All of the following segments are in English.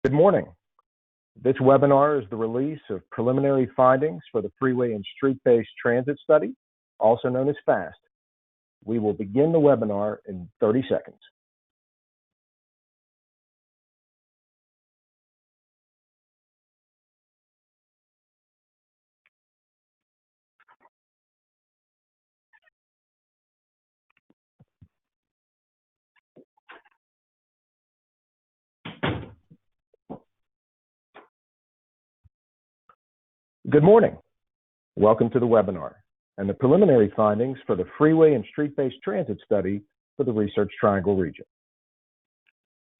Good morning. This webinar is the release of preliminary findings for the Freeway and Street-based Transit study, also known as FAST. We will begin the webinar in 30 seconds. Good morning. Welcome to the webinar and the preliminary findings for the Freeway and Street-based Transit study for the Research Triangle region.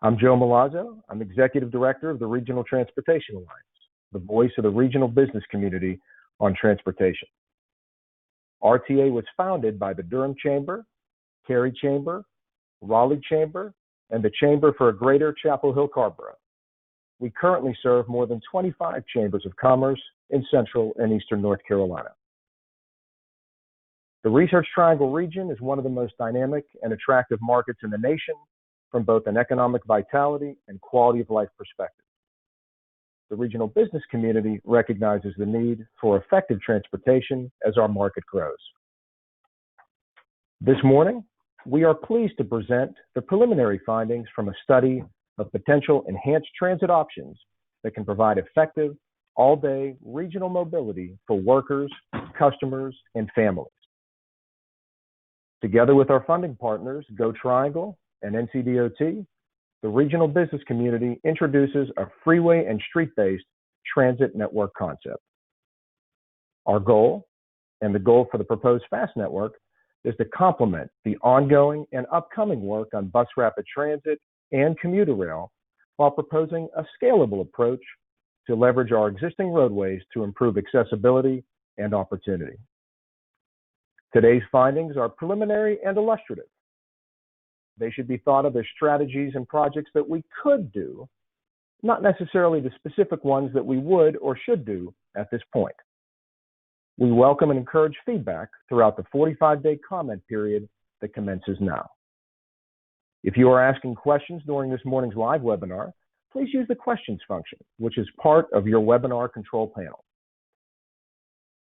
I'm Joe Milazzo. I'm Executive Director of the Regional Transportation Alliance, the voice of the regional business community on transportation. RTA was founded by the Durham Chamber, Cary Chamber, Raleigh Chamber, and the Chamber for a Greater Chapel Hill Carborough. We currently serve more than 25 chambers of commerce in Central and Eastern North Carolina. The Research Triangle region is one of the most dynamic and attractive markets in the nation from both an economic vitality and quality of life perspective. The regional business community recognizes the need for effective transportation as our market grows. This morning, we are pleased to present the preliminary findings from a study of potential enhanced transit options that can provide effective, all-day regional mobility for workers, customers, and families. Together with our funding partners, Go Triangle and NCDOT, the regional business community introduces a freeway and street-based transit network concept. Our goal, and the goal for the proposed FAST network, is to complement the ongoing and upcoming work on bus rapid transit and commuter rail while proposing a scalable approach to leverage our existing roadways to improve accessibility and opportunity. Today's findings are preliminary and illustrative. They should be thought of as strategies and projects that we could do, not necessarily the specific ones that we would or should do at this point. We welcome and encourage feedback throughout the 45-day comment period that commences now. If you are asking questions during this morning's live webinar, please use the questions function, which is part of your webinar control panel.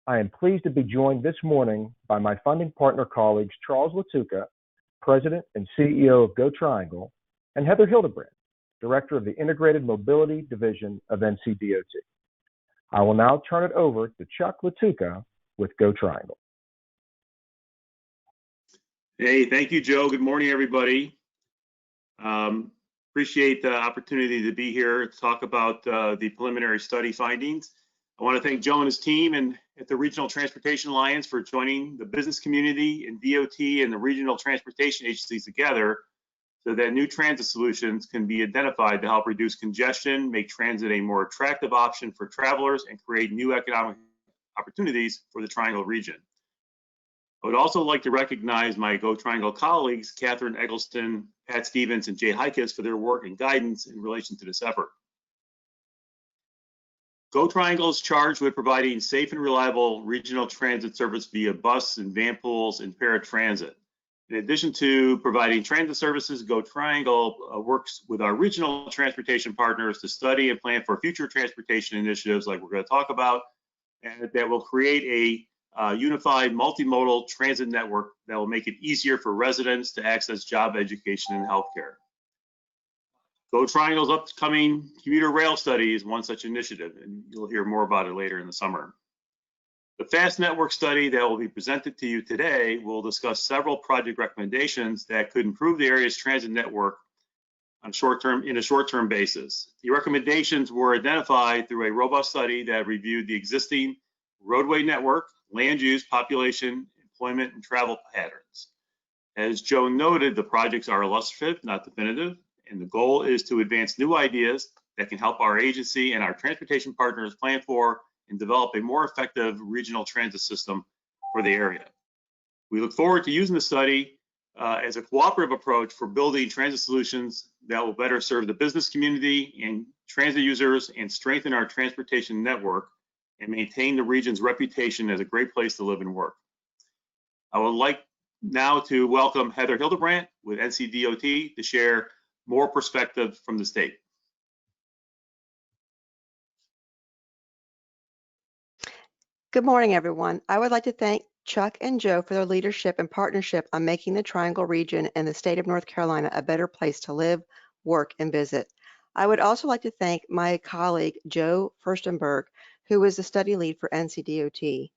I am pleased to be joined this morning by my funding partner colleagues, Charles Latuca, President and CEO of Go Triangle, and Heather Hildebrand, Director of the Integrated Mobility Division of NCDOT. I will now turn it over to Chuck Latuca with Go Triangle. Hey, thank you, Joe. Good morning, everybody. Appreciate the opportunity to be here to talk about the preliminary study findings. I want to thank Joe and his team and at the Regional Transportation Alliance for joining the business community and DOT and the regional transportation agencies together so that new transit solutions can be identified to help reduce congestion, make transit a more attractive option for travelers, and create new economic opportunities for the Triangle region. I would also like to recognize my Go Triangle colleagues, Catherine Eggleston, Pat Stevens, and Jay Heikes for their work and guidance in relation to this effort. Go Triangle is charged with providing safe and reliable regional transit service via bus and van pools and paratransit. In addition to providing transit services, Go Triangle works with our regional transportation partners to study and plan for future transportation initiatives like we're going to talk about, and that will create a unified multimodal transit network that will make it easier for residents to access job, education, and healthcare. Go Triangle's upcoming commuter rail study is one such initiative, and you'll hear more about it later in the summer. The FAST network study that will be presented to you today will discuss several project recommendations that could improve the area's transit network on a short-term basis. The recommendations were identified through a robust study that reviewed the existing roadway network, land use, population, employment, and travel patterns. As Joe noted, the projects are illustrative, not definitive, and the goal is to advance new ideas that can help our agency and our transportation partners plan for and develop a more effective regional transit system for the area. We look forward to using the study as a cooperative approach for building transit solutions that will better serve the business community and transit users and strengthen our transportation network and maintain the region's reputation as a great place to live and work. I would like now to welcome Heather Hildebrand with NCDOT to share more perspective from the state. Good morning, everyone. I would like to thank Chuck and Joe for their leadership and partnership on making the Triangle region and the state of North Carolina a better place to live, work, and visit. I would also like to thank my colleague, Joe Furstenberg, who was the study lead for NCDOT.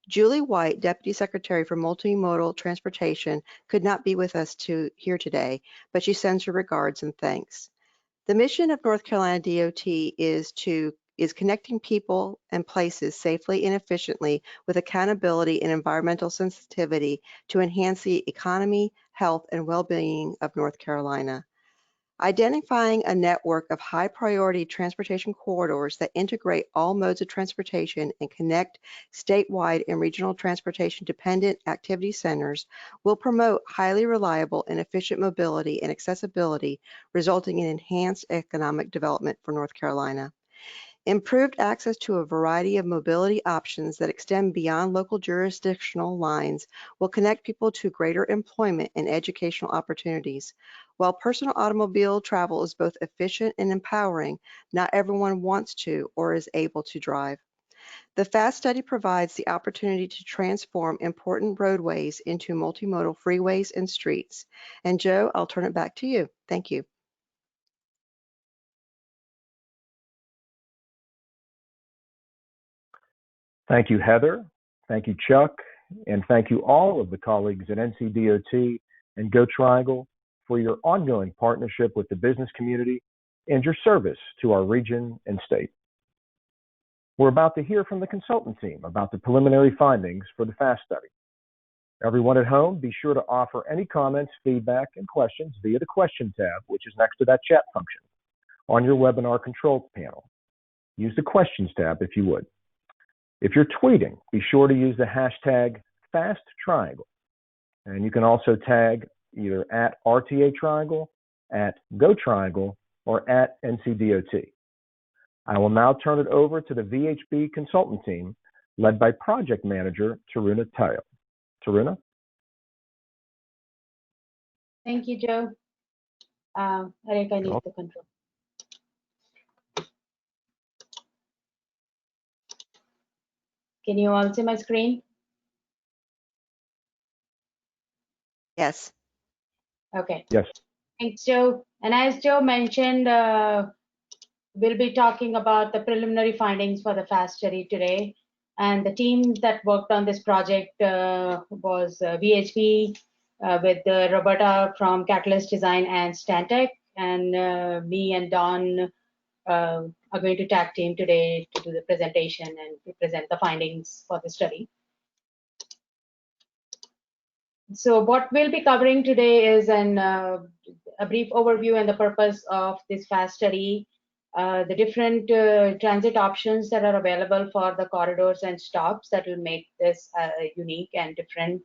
Julie White, Deputy Secretary for Multimodal Transportation, could not be with us here today, but she sends her regards and thanks. The mission of North Carolina DOT is connecting people and places safely and efficiently with accountability and environmental sensitivity to enhance the economy, health, and well-being of North Carolina. Identifying a network of high-priority transportation corridors that integrate all modes of transportation and connect statewide and regional transportation-dependent activity centers will promote highly reliable and efficient mobility and accessibility, resulting in enhanced economic development for North Carolina. Improved access to a variety of mobility options that extend beyond local jurisdictional lines will connect people to greater employment and educational opportunities. While personal automobile travel is both efficient and empowering, not everyone wants to or is able to drive. The FAST study provides the opportunity to transform important roadways into multimodal freeways and streets. And Joe, I'll turn it back to you. Thank you. Thank you, Heather. Thank you, Chuck. And thank you all of the colleagues at NCDOT and Go Triangle for your ongoing partnership with the business community and your service to our region and state. We're about to hear from the consultant team about the preliminary findings for the FAST study. Everyone at home, be sure to offer any comments, feedback, and questions via the question tab, which is next to that chat function on your webinar control panel. Use the questions tab if you would. If you're tweeting, be sure to use the hashtag FastTriangle. And you can also tag either at RTA Triangle, at Go Triangle, or at NCDOT. I will now turn it over to the VHB consultant team led by Project Manager Taruna Tayo. Taruna? Thank you, Joe. Eric, I need the control. Can you all see my screen? Yes. Okay. Yes. Thanks, Joe. And as Joe mentioned, we'll be talking about the preliminary findings for the FAST study today. And the team that worked on this project was VHB with Roberta from Catalyst Design and Stantec, and me and Don are going to tag team today to do the presentation and to present the findings for the study. So what we'll be covering today is a brief overview and the purpose of this FAST study, the different transit options that are available for the corridors and stops that will make this unique and different,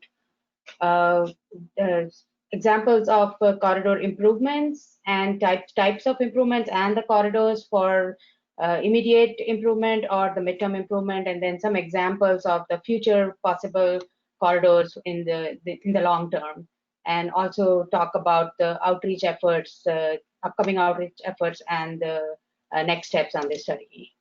examples of corridor improvements and types of improvements and the corridors for immediate improvement or the midterm improvement, and then some examples of the future possible corridors in the long term, and also talk about the outreach efforts, upcoming outreach efforts, and the next steps on this study.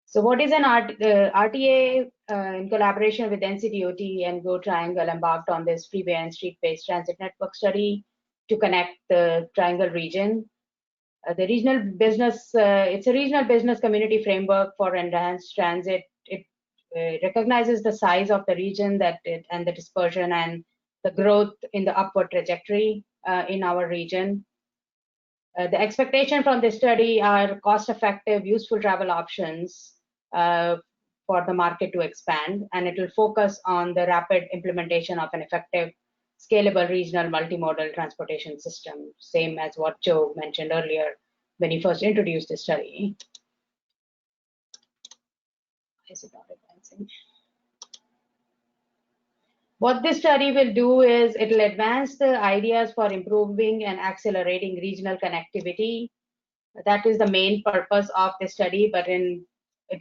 So what is an RTA in collaboration with NCDOT and Go Triangle embarked on this Freeway and Street-based Transit Network study to connect the Triangle region. The regional business, it's a regional business community framework for enhanced transit. It recognizes the size of the region and the dispersion and the growth in the upward trajectory in our region. The expectation from this study are cost-effective, useful travel options for the market to expand, and it will focus on the rapid implementation of an effective, scalable regional multimodal transportation system, same as what Joe mentioned earlier when he first introduced the study. Is it not advancing? What this study will do is it will advance the ideas for improving and accelerating regional connectivity. That is the main purpose of the study, but it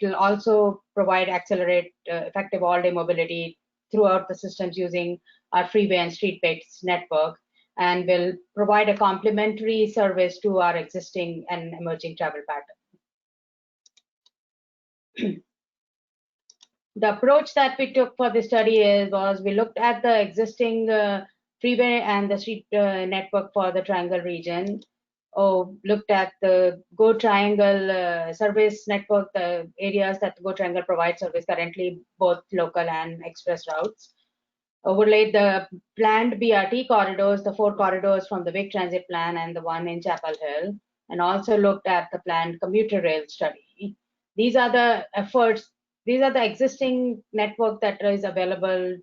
will also accelerate effective all-day mobility throughout the systems using our freeway and street-based network, and will provide a complementary service to our existing and emerging travel patterns. The approach that we took for the study was we looked at the existing freeway and the street network for the Triangle region. Looked at the Go Triangle service network, the areas that Go Triangle provides service currently, both local and express routes. Overlaid the planned BRT corridors, the 4 corridors from the big transit plan and the one in Chapel Hill, and also looked at the planned commuter rail study. These are the efforts, these are the existing network that is available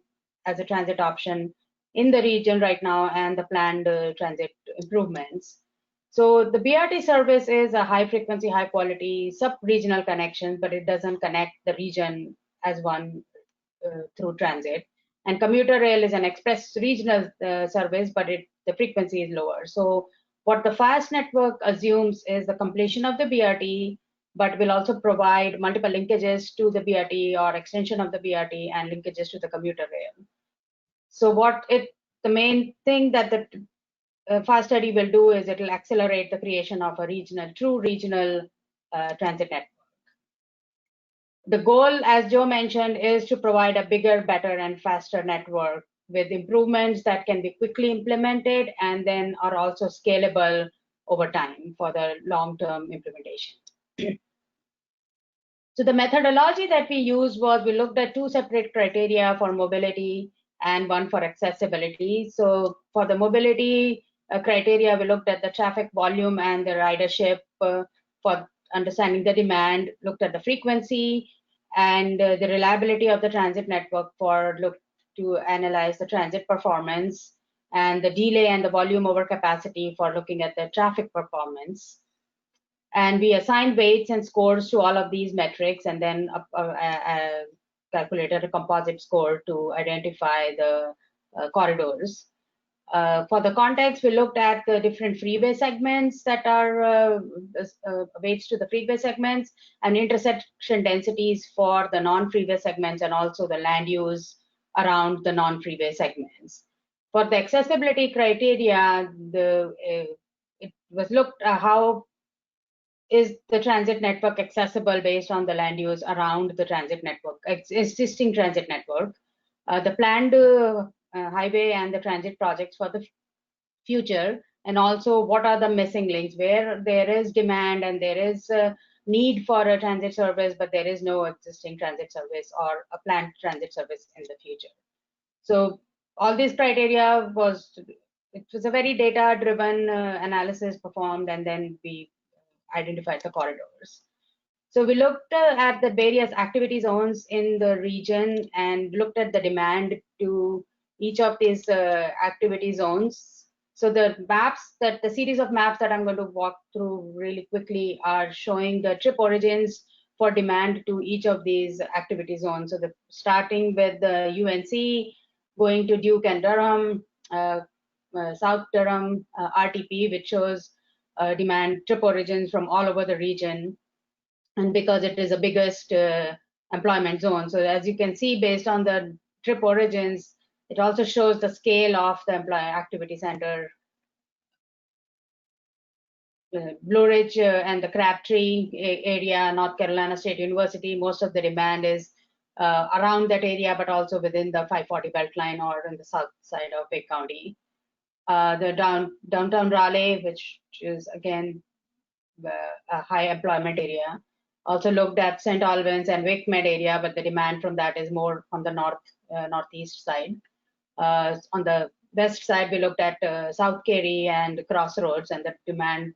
as a transit option in the region right now and the planned transit improvements. So the BRT service is a high frequency, high quality sub-regional connection, but it doesn't connect the region as one through transit. And commuter rail is an express regional service, but the frequency is lower. So what the FAST network assumes is the completion of the BRT, but will also provide multiple linkages to the BRT or extension of the BRT and linkages to the commuter rail. So the main thing that the FAST study will do is it will accelerate the creation of a true regional transit network. The goal, as Joe mentioned, is to provide a bigger, better, and faster network with improvements that can be quickly implemented and then are also scalable over time for the long-term implementation. So the methodology that we used was we looked at 2 separate criteria for mobility and 1 for accessibility. So for the mobility criteria, we looked at the traffic volume and the ridership for understanding the demand, looked at the frequency and the reliability of the transit network to analyze the transit performance, and the delay and the volume over capacity for looking at the traffic performance. And we assigned weights and scores to all of these metrics and then calculated a composite score to identify the corridors. For the context, we looked at the different freeway segments that are weights to the freeway segments and intersection densities for the non-freeway segments and also the land use around the non-freeway segments. For the accessibility criteria, it was looked at how is the transit network accessible based on the land use around the transit network, existing transit network, the planned highway and the transit projects for the future, and also what are the missing links where there is demand and there is a need for a transit service, but there is no existing transit service or a planned transit service in the future. So all these criteria it was a very data-driven analysis performed, and then we identified the corridors. So we looked at the various activity zones in the region and looked at the demand to each of these activity zones. So the series of maps that I'm going to walk through really quickly are showing the trip origins for demand to each of these activity zones. So starting with the UNC, going to Duke and Durham, South Durham, RTP, which shows demand trip origins from all over the region, and because it is the biggest employment zone. So as you can see, based on the trip origins, it also shows the scale of the activity center. Blue Ridge and the Crabtree area, North Carolina State University, most of the demand is around that area, but also within the 540 Beltline or in the south side of Big County. The downtown Raleigh, which is again a high employment area. Also looked at St. Albans and WakeMed area, but the demand from that is more on the northeast side. On the west side, we looked at South Cary and Crossroads, and the demand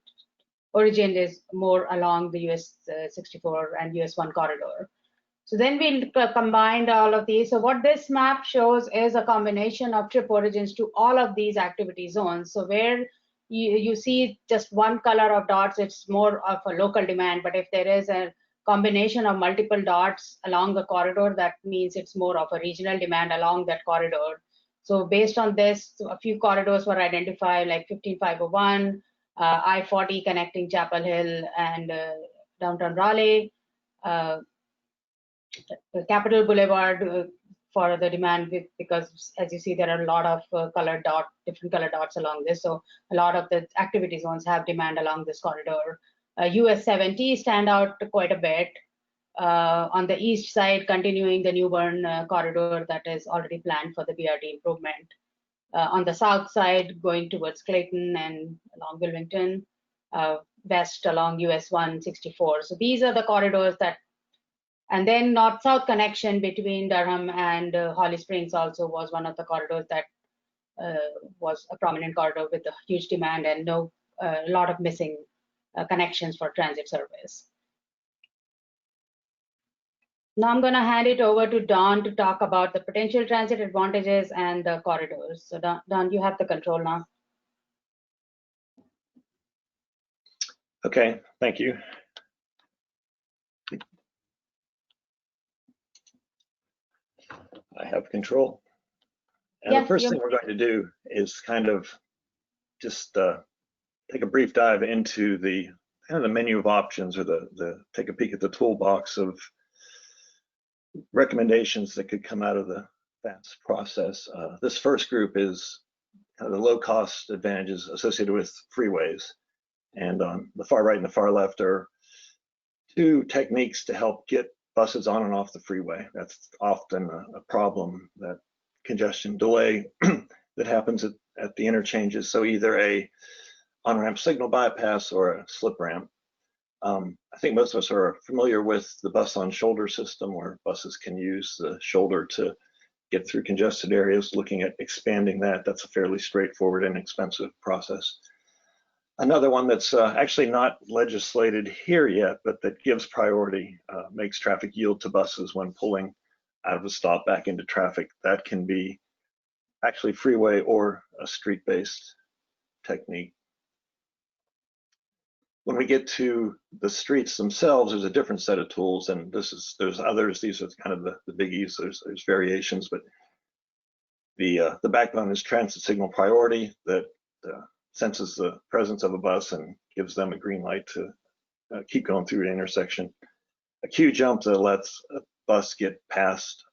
origin is more along the US 64 and US 1 corridor. So then we combined all of these. So what this map shows is a combination of trip origins to all of these activity zones. So where you see just one color of dots, it's more of a local demand. But if there is a combination of multiple dots along the corridor, that means it's more of a regional demand along that corridor. So based on this, a few corridors were identified, like 15501, I-40 connecting Chapel Hill and downtown Raleigh, Capitol Boulevard for the demand, because as you see, there are a lot of different colored dots along this. So a lot of the activity zones have demand along this corridor. US 70 stand out quite a bit. On the east side, continuing the New Bern corridor that is already planned for the BRT improvement. On the south side, going towards Clayton and along Wilmington, west along US 164. So these are the corridors that, and then north-south connection between Durham and Holly Springs also was one of the corridors that was a prominent corridor with a huge demand and a lot of missing connections for transit service. Now I'm going to hand it over to Don to talk about the potential transit advantages and the corridors. So Don, you have the control now. Okay, thank you. I have control. And yes, the first thing we're going to do is kind of just take a brief dive into the kind of the menu of options, or take a peek at the toolbox of recommendations that could come out of the FAST process. This first group is kind of the low cost advantages associated with freeways. And on the far right and the far left are two techniques to help get buses on and off the freeway. That's often a problem, that congestion delay that happens at the interchanges. So either a on-ramp signal bypass or a slip ramp. I think most of us are familiar with the bus on shoulder system, where buses can use the shoulder to get through congested areas. Looking at expanding that, that's a fairly straightforward and inexpensive process. Another one that's actually not legislated here yet, but that gives priority, makes traffic yield to buses when pulling out of a stop back into traffic. That can be actually freeway or a street-based technique. When we get to the streets themselves, there's a different set of tools, and there's others. These are kind of the biggies. There's variations, but the backbone is transit signal priority that senses the presence of a bus and gives them a green light to keep going through an intersection. A queue jump that lets a bus get past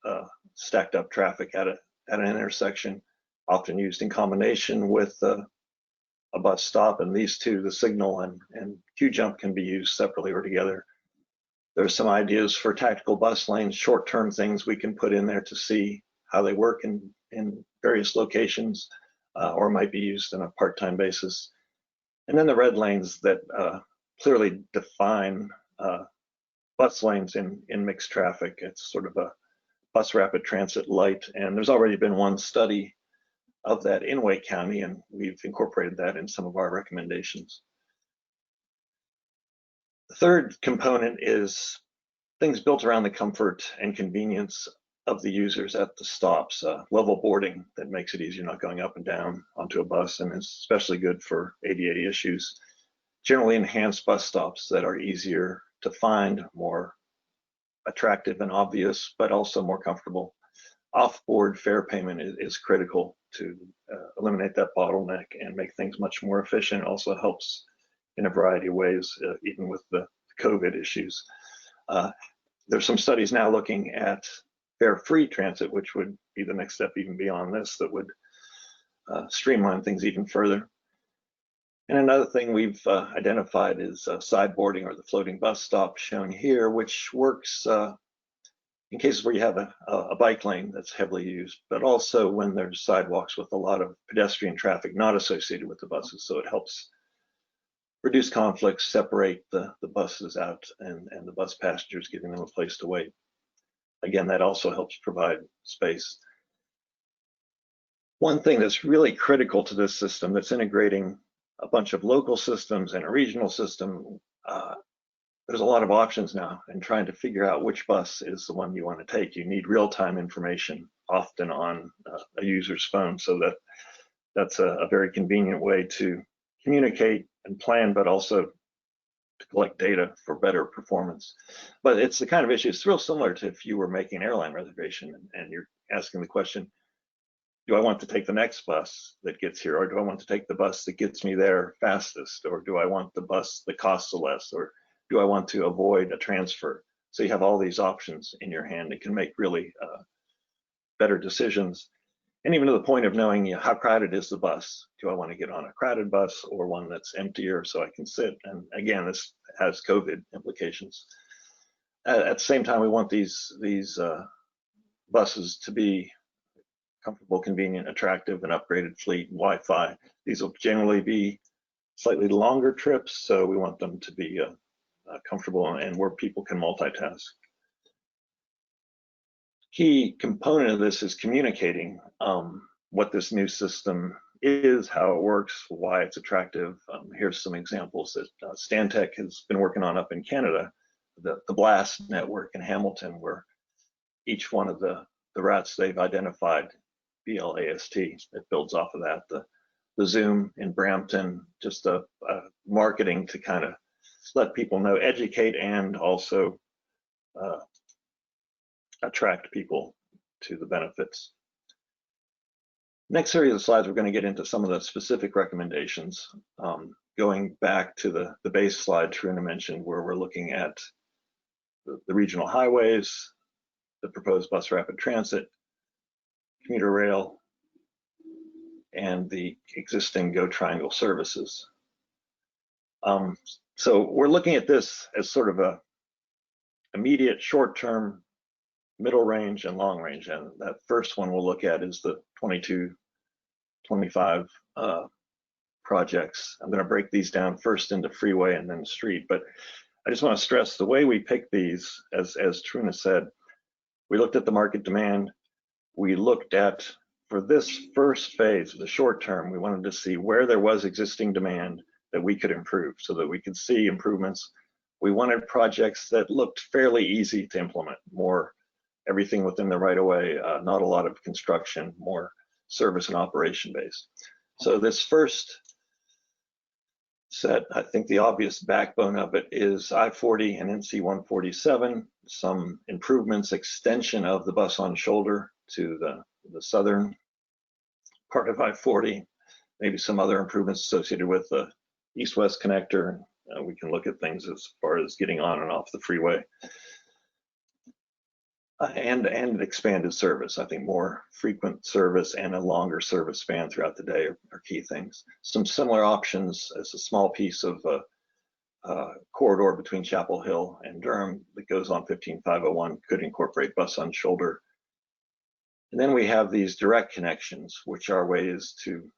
stacked up traffic at an intersection, often used in combination with a bus stop. And these two, the signal and queue jump, can be used separately or together. There's some ideas for tactical bus lanes, short-term things we can put in there to see how they work in various locations, or might be used on a part-time basis. And then the red lanes that clearly define bus lanes in mixed traffic. It's sort of a bus rapid transit light, and there's already been one study of that in Wake County, and we've incorporated that in some of our recommendations. The third component is things built around the comfort and convenience of the users at the stops. Level boarding that makes it easier, not going up and down onto a bus, and is especially good for ADA issues. Generally enhanced bus stops that are easier to find, more attractive and obvious, but also more comfortable. Off-board fare payment is critical to eliminate that bottleneck and make things much more efficient. It also helps in a variety of ways, even with the COVID issues. There's some studies now looking at fare-free transit, which would be the next step even beyond this, that would streamline things even further. And another thing we've identified is sideboarding, or the floating bus stop shown here, which works in cases where you have a bike lane that's heavily used, but also when there's sidewalks with a lot of pedestrian traffic not associated with the buses. So it helps reduce conflicts, separate the buses out and the bus passengers, giving them a place to wait. Again, that also helps provide space. One thing that's really critical to this system, that's integrating a bunch of local systems and a regional system, there's a lot of options now, and trying to figure out which bus is the one you want to take. You need real-time information, often on a user's phone, so that's a very convenient way to communicate and plan, but also to collect data for better performance. But it's the kind of issue, it's real similar to if you were making an airline reservation and you're asking the question, do I want to take the next bus that gets here, or do I want to take the bus that gets me there fastest, or do I want the bus that costs less, or do I want to avoid a transfer? So you have all these options in your hand. It can make really better decisions. And even to the point of knowing, how crowded is the bus? Do I want to get on a crowded bus or one that's emptier so I can sit? And again, this has COVID implications. at the same time, we want these buses to be comfortable, convenient, attractive, and upgraded fleet, Wi-Fi. These will generally be slightly longer trips, so we want them to be comfortable and where people can multitask. Key component of this is communicating what this new system is, how it works, why it's attractive. Here's some examples that Stantec has been working on up in Canada, the BLAST network in Hamilton, where each one of the routes they've identified, BLAST, it builds off of that. The Zoom in Brampton, just a marketing to kind of let people know, educate, and also attract people to the benefits. Next series of slides, we're going to get into some of the specific recommendations. Going back to the base slide Trina mentioned, where we're looking at the regional highways, the proposed bus rapid transit, commuter rail, and the existing Go Triangle services. So we're looking at this as sort of a immediate, short-term, middle range, and long range. And that first one we'll look at is the 22, 25 projects. I'm going to break these down first into freeway and then street, but I just want to stress the way we pick these, as Trina said, we looked at the market demand. We looked at, for this first phase, the short term, we wanted to see where there was existing demand that we could improve so that we could see improvements. We wanted projects that looked fairly easy to implement, more everything within the right of way, not a lot of construction, more service and operation based. So this first set, I think the obvious backbone of it is I-40 and NC 147, some improvements, extension of the bus on shoulder to the southern part of I-40, maybe some other improvements associated with the east-west connector. We can look at things as far as getting on and off the freeway. And expanded service. I think more frequent service and a longer service span throughout the day are key things. Some similar options as a small piece of corridor between Chapel Hill and Durham that goes on 15501 could incorporate bus on shoulder. And then we have these direct connections, which are ways to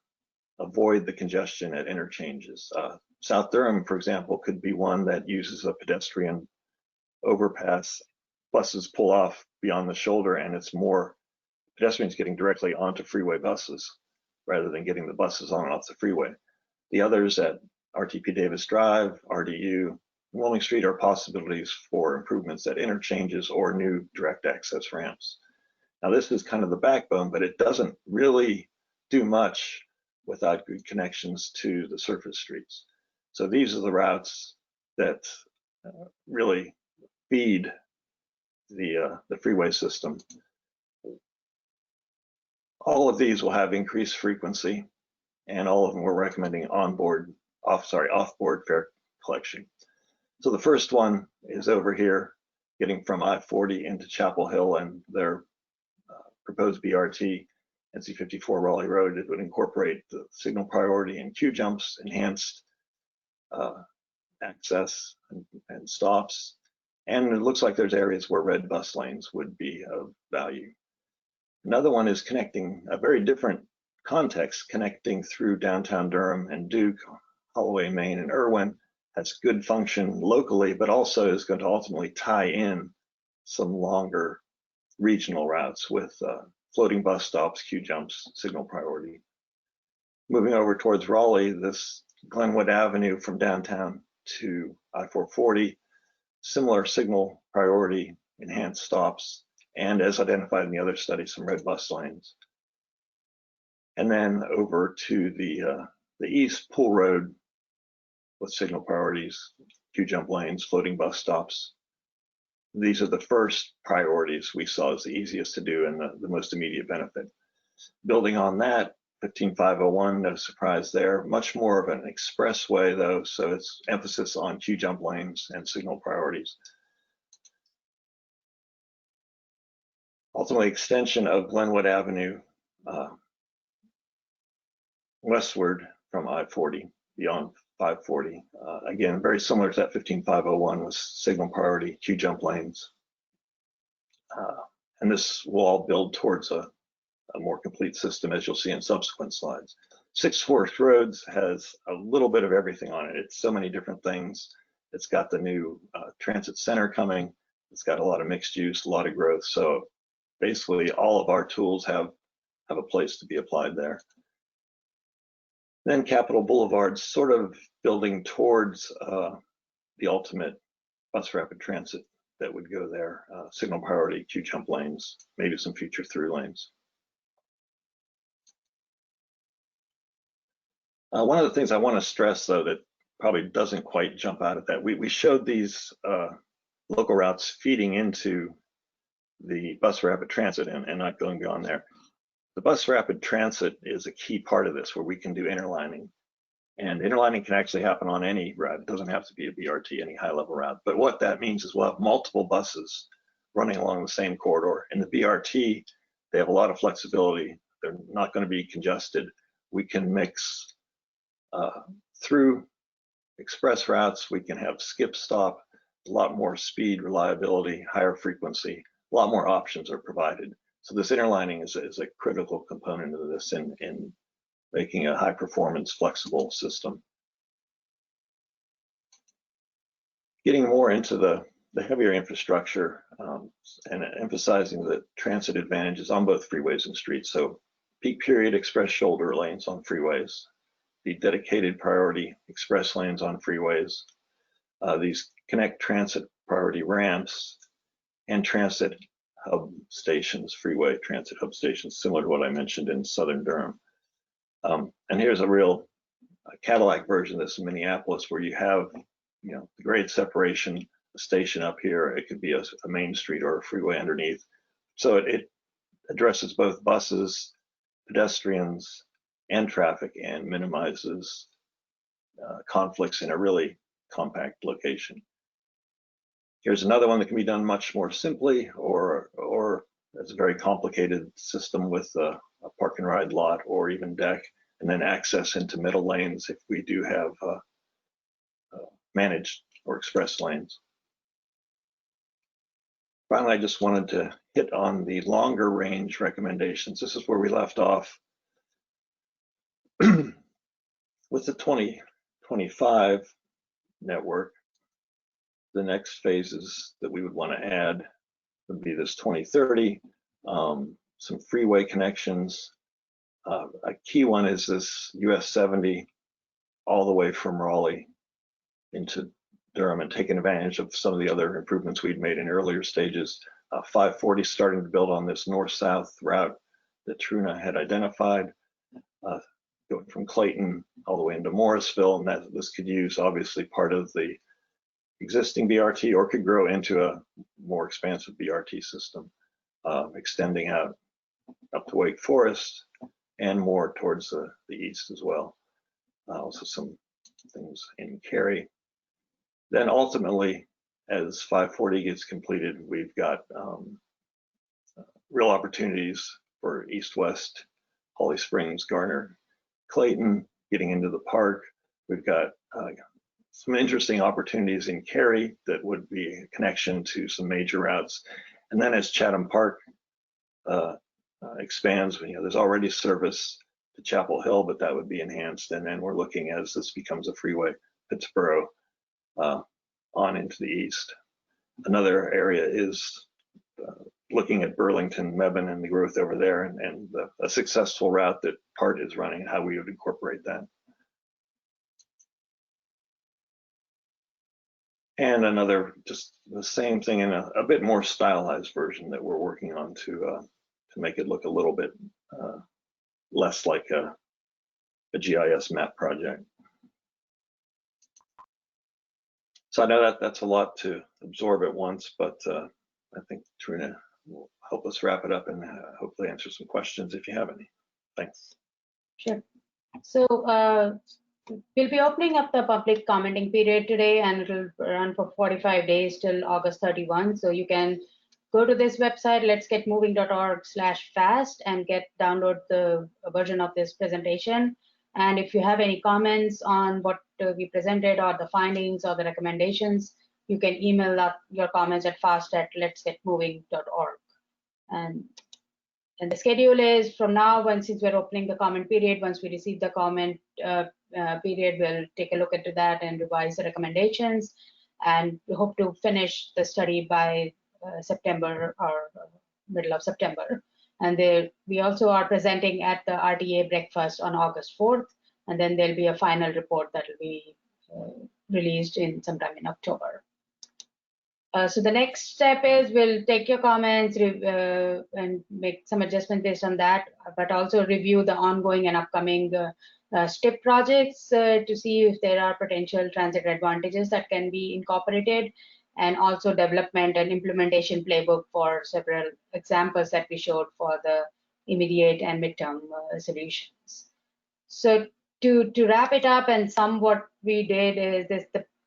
avoid the congestion at interchanges. South Durham, for example, could be one that uses a pedestrian overpass. Buses pull off beyond the shoulder, and it's more pedestrians getting directly onto freeway buses rather than getting the buses on and off the freeway. The others at RTP Davis Drive, RDU, Wilming Street are possibilities for improvements at interchanges or new direct access ramps. Now this is kind of the backbone, but it doesn't really do much without good connections to the surface streets. So these are the routes that really feed the freeway system. All of these will have increased frequency, and all of them we're recommending off-board fare collection. So the first one is over here, getting from I-40 into Chapel Hill and their proposed BRT, NC54 Raleigh Road. It would incorporate the signal priority and queue jumps, enhanced access and stops. And it looks like there's areas where red bus lanes would be of value. Another one is connecting a very different context, connecting through downtown Durham and Duke, Holloway, Maine, and Irwin. Has good function locally, but also is going to ultimately tie in some longer regional routes with floating bus stops, queue jumps, signal priority. Moving over towards Raleigh, this Glenwood Avenue from downtown to I-440, similar signal priority, enhanced stops, and as identified in the other study, some red bus lanes. And then over to the east, Pool Road with signal priorities, queue jump lanes, floating bus stops. These are the first priorities we saw as the easiest to do and the most immediate benefit. Building on that, 15501, no surprise there. Much more of an expressway though, so it's emphasis on queue jump lanes and signal priorities. Ultimately, extension of Glenwood Avenue westward from I-40 beyond 540. Again, very similar to that 15501 with signal priority, queue jump lanes. And this will all build towards a more complete system, as you'll see in subsequent slides. Six Forks Roads has a little bit of everything on it. It's so many different things. It's got the new transit center coming. It's got a lot of mixed use, a lot of growth. So basically all of our tools have a place to be applied there. Then Capitol Boulevard's sort of building towards the ultimate bus rapid transit that would go there, signal priority, queue jump lanes, maybe some future through lanes. One of the things I want to stress, though, that probably doesn't quite jump out at that, we showed these local routes feeding into the bus rapid transit and not going beyond there. The bus rapid transit is a key part of this, where we can do interlining. And interlining can actually happen on any route. It doesn't have to be a BRT, any high level route. But what that means is we'll have multiple buses running along the same corridor. In the BRT, they have a lot of flexibility. They're not going to be congested. We can mix through express routes. We can have skip stop, a lot more speed, reliability, higher frequency, a lot more options are provided. So this interlining is a critical component of this in making a high performance flexible system. Getting more into the heavier infrastructure and emphasizing the transit advantages on both freeways and streets. So peak period express shoulder lanes on freeways, the dedicated priority express lanes on freeways, these connect transit priority ramps, and transit hub stations, freeway transit hub stations, similar to what I mentioned in Southern Durham. And here's a real Cadillac version of this in Minneapolis, where you have, the grade separation, a station up here. It could be a main street or a freeway underneath. So it addresses both buses, pedestrians, and traffic, and minimizes conflicts in a really compact location. Here's another one that can be done much more simply, or it's a very complicated system with a park and ride lot or even deck, and then access into middle lanes if we do have managed or express lanes. Finally, I just wanted to hit on the longer range recommendations. This is where we left off with the 2025 network. The next phases that we would want to add would be this 2030, some freeway connections. A key one is this US 70 all the way from Raleigh into Durham, and taking advantage of some of the other improvements we'd made in earlier stages. 540 starting to build on this north-south route that Truna had identified, going from Clayton all the way into Morrisville, and that this could use obviously part of the existing BRT, or could grow into a more expansive BRT system, extending out up to Wake Forest and more towards the east as well. Also some things in Cary. Then ultimately, as 540 gets completed, we've got real opportunities for east-west, Holly Springs, Garner, Clayton, getting into the park. We've got some interesting opportunities in Cary that would be a connection to some major routes. And then as Chatham Park expands, there's already service to Chapel Hill, but that would be enhanced. And then we're looking, as this becomes a freeway, Pittsboro on into the east. Another area is looking at Burlington, Mebane, and the growth over there, and a successful route that PART is running, how we would incorporate that. And another, just the same thing in a bit more stylized version that we're working on to make it look a little bit less like a GIS map project. So I know that's a lot to absorb at once, but I think Trina will help us wrap it up and hopefully answer some questions if you have any. Thanks. Sure. So we'll be opening up the public commenting period today, and it will run for 45 days till August 31. So you can go to this website, letsgetmoving.org/fast, and download the version of this presentation. And if you have any comments on what we presented or the findings or the recommendations, you can email your comments at fast@letsgetmoving.org. And the schedule is from now, since we're opening the comment period, once we receive the comment period, we'll take a look into that and revise the recommendations. And we hope to finish the study by September or middle of September. And we also are presenting at the RTA breakfast on August 4th. And then there'll be a final report that will be released sometime in October. So the next step is we'll take your comments and make some adjustments based on that, but also review the ongoing and upcoming STIP projects to see if there are potential transit advantages that can be incorporated, and also development and implementation playbook for several examples that we showed for the immediate and midterm solutions. So to wrap it up, and what we did is this,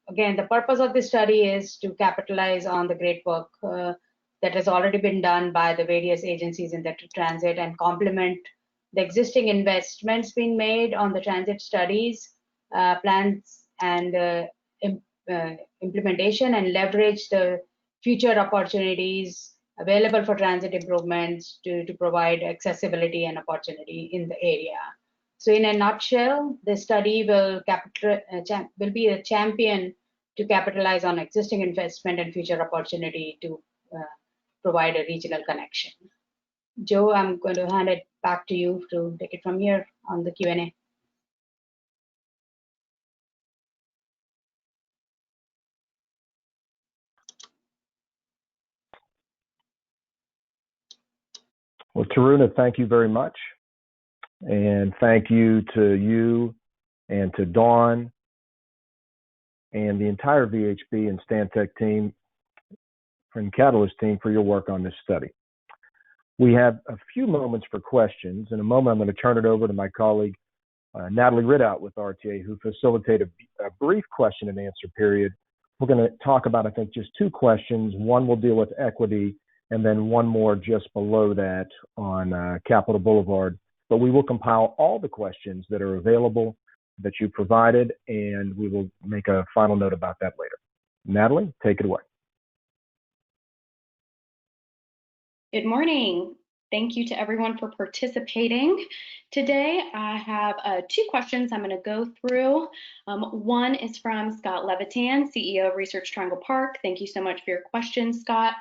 again, the purpose of this study is to capitalize on the great work that has already been done by the various agencies in the transit and complement the existing investments being made on the transit studies, plans, and implementation, and leverage the future opportunities available for transit improvements to provide accessibility and opportunity in the area. So in a nutshell, the study will be a champion to capitalize on existing investment and future opportunity to provide a regional connection. Joe, I'm going to hand it back to you to take it from here on the Q&A. Well, Taruna, thank you very much. And thank you to you and to Dawn and the entire VHB and Stantec team and Catalyst team for your work on this study. We have a few moments for questions. In a moment, I'm going to turn it over to my colleague, Natalie Ridout with RTA, who facilitated a brief question and answer period. We're going to talk about, I think, just two questions. One will deal with equity, and then one more just below that on Capitol Boulevard. But we will compile all the questions that are available that you provided, and we will make a final note about that later. Natalie, take it away. Good morning. Thank you to everyone for participating. Today, I have two questions I'm going to go through. One is from Scott Levitan, CEO of Research Triangle Park. Thank you so much for your question, Scott.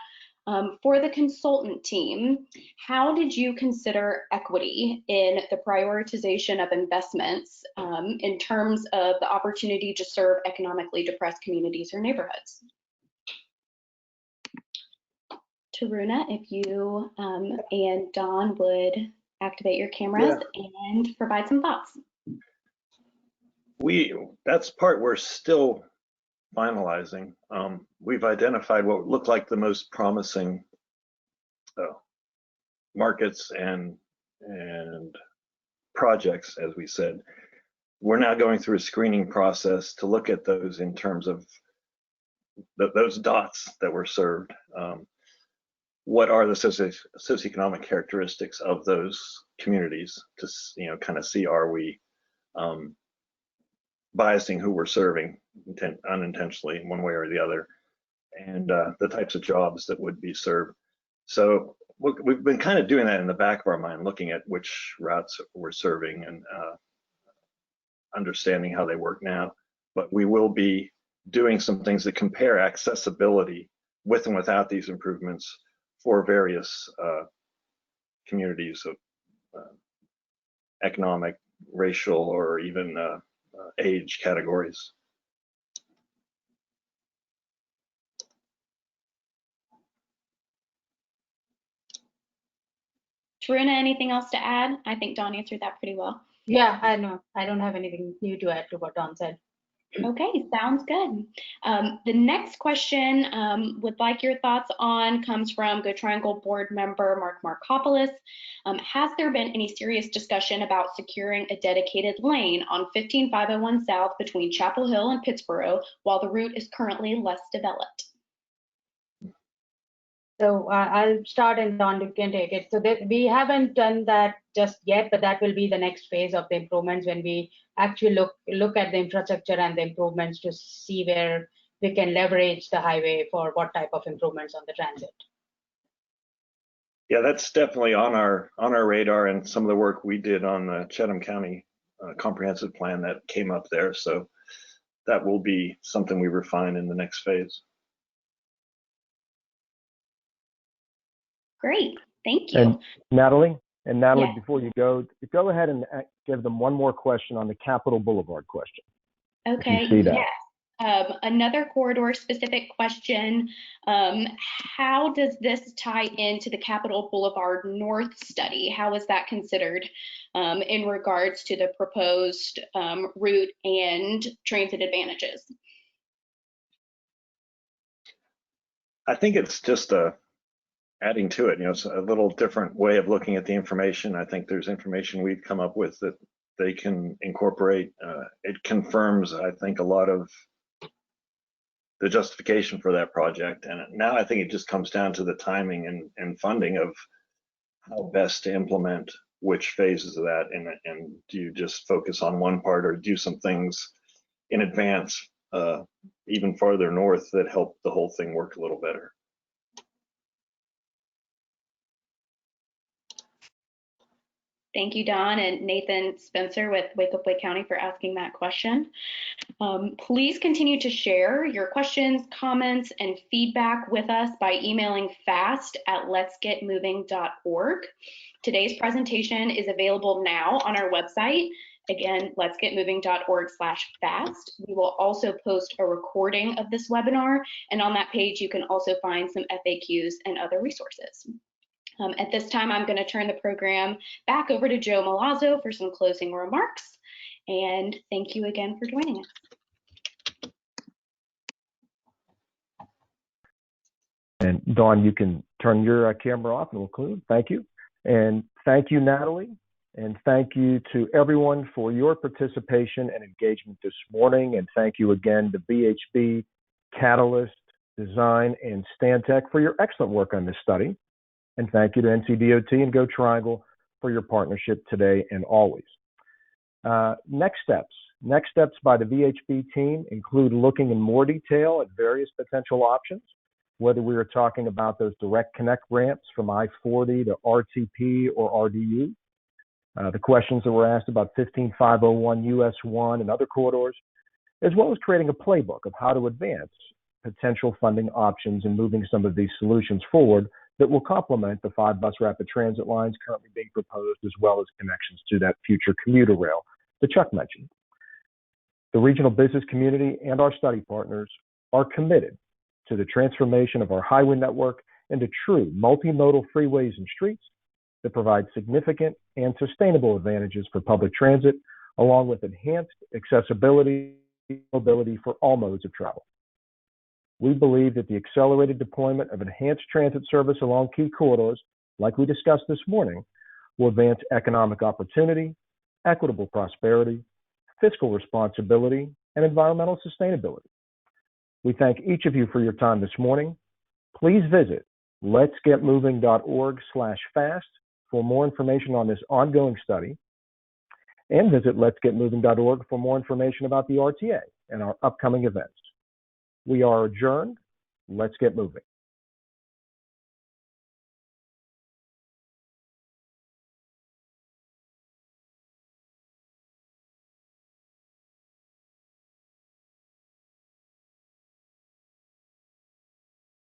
For the consultant team, how did you consider equity in the prioritization of investments in terms of the opportunity to serve economically depressed communities or neighborhoods? Taruna, if you and Dawn would activate your cameras and provide some thoughts. That's part we're still finalizing. We've identified what looked like the most promising markets and projects, as we said. We're now going through a screening process to look at those in terms of those dots that were served. What are the socioeconomic characteristics of those communities to, kind of see, are we biasing who we're serving unintentionally in one way or the other, and the types of jobs that would be served. So we've been kind of doing that in the back of our mind, looking at which routes we're serving and understanding how they work now. But we will be doing some things that compare accessibility with and without these improvements for various communities of economic, racial, or even age categories. Taruna, anything else to add? I think Dawn answered that pretty well. Yeah, I know. I don't have anything new to add to what Dawn said. Okay, sounds good. The next question would like your thoughts on comes from Good Triangle board member Mark Markopoulos. Has there been any serious discussion about securing a dedicated lane on 15501 South between Chapel Hill and Pittsboro while the route is currently less developed? So I'll start and Don, you can take it. So that we haven't done that just yet, but that will be the next phase of the improvements when we actually look at the infrastructure and the improvements to see where we can leverage the highway for what type of improvements on the transit. Yeah, that's definitely on our radar, and some of the work we did on the Chatham County comprehensive plan that came up there. So that will be something we refine in the next phase. Great, thank you. And Natalie, Yes. before you go ahead and give them one more question on the Capitol Boulevard question. Okay, see that. yes. Another corridor specific question. How does this tie into the Capitol Boulevard North study? How is that considered in regards to the proposed route and transit advantages? I think it's just adding to it. You know, it's a little different way of looking at the information. I think there's information we've come up with that they can incorporate. It confirms, I think, a lot of the justification for that project. And now I think it just comes down to the timing and funding of how best to implement which phases of that. And do you just focus on one part, or do some things in advance, even farther north, that help the whole thing work a little better? Thank you, Don and Nathan Spencer with Wake Up Wake County for asking that question. Please continue to share your questions, comments, and feedback with us by emailing fast@letsgetmoving.org. Today's presentation is available now on our website. Again, letsgetmoving.org/fast. We will also post a recording of this webinar, and on that page you can also find some FAQs and other resources. At this time, I'm going to turn the program back over to Joe Milazzo for some closing remarks. And thank you again for joining us. And Dawn, you can turn your camera off and we'll conclude. Thank you. And thank you, Natalie. And thank you to everyone for your participation and engagement this morning. And thank you again to VHB, Catalyst, Design, and Stantec for your excellent work on this study. And thank you to NCDOT and Go Triangle for your partnership today and always. Next steps by the VHB team include looking in more detail at various potential options, whether we are talking about those direct connect ramps from I-40 to RTP or RDU, the questions that were asked about 15501 US 1 and other corridors, as well as creating a playbook of how to advance potential funding options and moving some of these solutions forward that will complement the 5 bus rapid transit lines currently being proposed, as well as connections to that future commuter rail that Chuck mentioned. The regional business community and our study partners are committed to the transformation of our highway network into true multimodal freeways and streets that provide significant and sustainable advantages for public transit, along with enhanced accessibility and mobility for all modes of travel. We believe that the accelerated deployment of enhanced transit service along key corridors, like we discussed this morning, will advance economic opportunity, equitable prosperity, fiscal responsibility, and environmental sustainability. We thank each of you for your time this morning. Please visit letsgetmoving.org/fast for more information on this ongoing study, and visit letsgetmoving.org for more information about the RTA and our upcoming events. We are adjourned. Let's get moving.